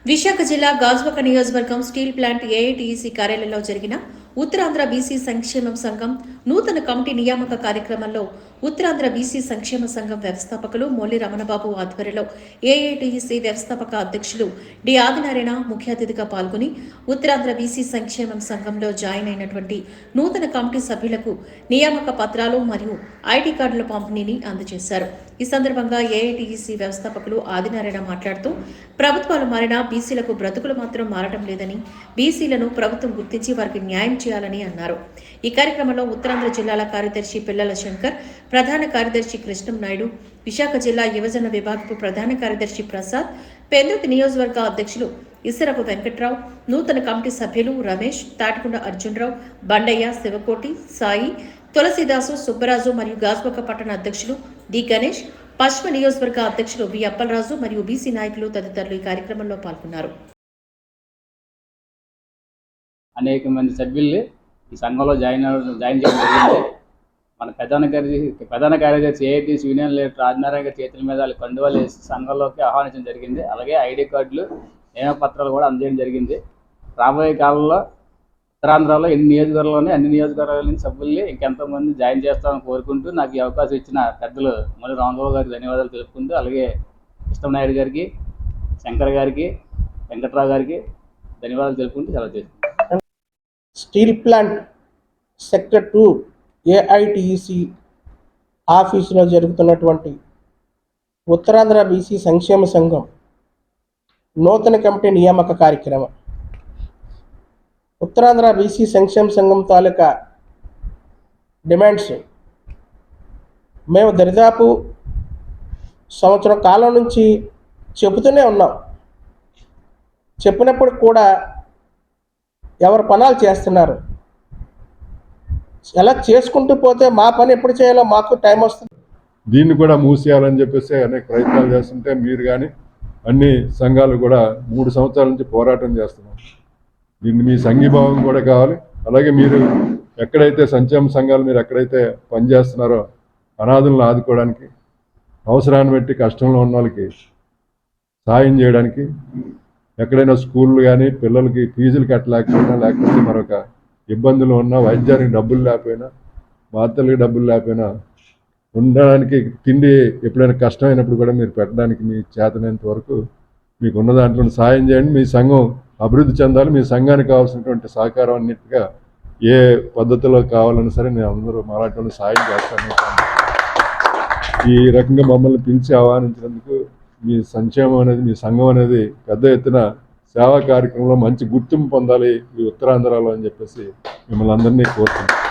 విశాఖ జిల్లా గాజువాక నియోజకవర్గం steel plant AITEC కార్యాలయంలో జరిగిన ఉత్తరాంధ్ర బీసీ సంక్షేమం సంఘం నూతన కమిటీ నియామక కార్యక్రమంలో ఉత్తరాంధ్ర బీసీ సంక్షేమ సంఘం వ్యవస్థాపకులు మోలి రమణబాబు ఆధ్వర్యంలో ఏఐటీఈసీ వ్యవస్థాపక అధ్యక్షులు డి ఆదినారాయణ ముఖ్య అతిథిగా పాల్గొని ఉత్తరాంధ్ర బీసీ సంక్షేమం సంఘంలో జాయిన్ అయినటువంటి నూతన కమిటీ సభ్యులకు నియామక పత్రాలు మరియు ఐడి కార్డుల పంపిణీని అందజేశారు. ఈ సందర్భంగా ఏఐటీఈసీ వ్యవస్థాపకులు ఆదినారాయణ మాట్లాడుతూ ప్రభుత్వాలు మారినా బీసీలకు బ్రతుకులు మాత్రం మారడం లేదని, బీసీలను ప్రభుత్వం గుర్తించి వారికి న్యాయం చేయాలని అన్నారు. ఈ కార్యక్రమంలో ఉత్తరాంధ్ర జిల్లాల కార్యదర్శి పిల్లల శంకర్, ప్రధాన కార్యదర్శి కృష్ణం నాయుడు, విశాఖ జిల్లా యువజన విభాగపు ప్రధాన కార్యదర్శి ప్రసాద్, పెందుర్తి నియోజకవర్గ అధ్యక్షులు ఇసరపు వెంకట్రావు, నూతన కమిటీ సభ్యులు రమేష్, తాటికొండ అర్జున్రావు, బండయ్య, శివకోటి, సాయి, తులసిదాసు, సుబ్బరాజు మరియు గాజువాక పట్టణ అధ్యక్షులు డి గణేష్, పశ్చిమ నియోజకవర్గ అధ్యక్షులు వి అప్పలరాజు మరియు బీసీ నాయకులు తదితరులు ఈ కార్యక్రమంలో పాల్గొన్నారు. అనేక మంది సభ్యుల్ని ఈ సంఘంలో జాయిన్ చేయడం జరిగింది. మన ప్రధాన కార్యదర్శి ఏఐటీసీ యూనియన్ లీడర్ ఆదినారాయణ గారి చేతుల మీద కండువాలు వేసి సంఘంలోకి ఆహ్వానించడం జరిగింది. అలాగే ఐడి కార్డులు, నియామక పత్రాలు కూడా అందజేయడం జరిగింది. రాబోయే కాలంలో ఉత్తరాంధ్రలో అన్ని నియోజకవర్గాల నుంచి సభ్యుల్ని ఇంకెంతోమంది జాయిన్ చేస్తామని కోరుకుంటూ నాకు ఈ అవకాశం ఇచ్చిన పెద్దలు మళ్ళీ రామబాబు గారికి ధన్యవాదాలు తెలుపుకుంటూ, అలాగే కృష్ణం నాయుడు గారికి, శంకర్ గారికి, వెంకట్రావు గారికి ధన్యవాదాలు తెలుపుకుంటూ సెలవు చేస్తున్నాను. స్టీల్ ప్లాంట్ సెక్టర్ 2 ఏఐటీఈసీ ఆఫీసులో జరుగుతున్నటువంటి ఉత్తరాంధ్ర బీసీ సంక్షేమ సంఘం నూతన కమిటీ నియామక కార్యక్రమం. ఉత్తరాంధ్ర బీసీ సంక్షేమ సంఘం తాలూకా డిమాండ్స్ మేము దరిదాపు సంవత్సరం కాలం నుంచి చెబుతూనే ఉన్నాం. చెప్పినప్పుడు కూడా ఎవరు పనాలు చేస్తున్నారు. ఎలా చేసుకుంటూ పోతే మా పని ఎప్పుడు చేయాలో మాకు టైం వస్తుంది. దీన్ని కూడా మూసేయాలని చెప్పేసి అనేక ప్రయత్నాలు చేస్తుంటే మీరు కానీ అన్ని సంఘాలు కూడా 3 సంవత్సరాల నుంచి పోరాటం చేస్తున్నాం. దీన్ని మీ సంఘీభావం కూడా కావాలి. అలాగే మీరు ఎక్కడైతే సంక్షేమ సంఘాలు మీరు ఎక్కడైతే పనిచేస్తున్నారో అనాథులను ఆదుకోవడానికి, అవసరాన్ని బట్టి కష్టంలో ఉన్న వాళ్ళకి సాయం చేయడానికి, ఎక్కడైనా స్కూళ్ళు కానీ పిల్లలకి ఫీజులు కట్టలేకపోయినా, లేకపోతే మరొక ఇబ్బందులు ఉన్నా, వైద్యానికి డబ్బులు లేకపోయినా, మాత్రలకి డబ్బులు లేకపోయినా, ఉండడానికి తిండి ఎప్పుడైనా కష్టమైనప్పుడు కూడా మీరు పెట్టడానికి మీ చేతనంత వరకు మీకు ఉన్న దాంట్లో సాయం చేయండి. మీ సంఘం అభివృద్ధి చెందాలి. మీ సంఘానికి కావాల్సినటువంటి సహకారం అన్నిటిగా ఏ పద్ధతిలో కావాలన్నా సరే నేను అందరూ మాలాంటి వాళ్ళు సాయం చేస్తాను. ఈ రకంగా మమ్మల్ని పిలిచి ఆహ్వానించినందుకు మీ సంక్షేమం అనేది, మీ సంఘం అనేది పెద్ద ఎత్తున సేవా కార్యక్రమంలో మంచి గుర్తింపు పొందాలి ఈ ఉత్తరాంధ్రలో అని చెప్పేసి మిమ్మల్ని అందరినీ కోరుతున్నాను.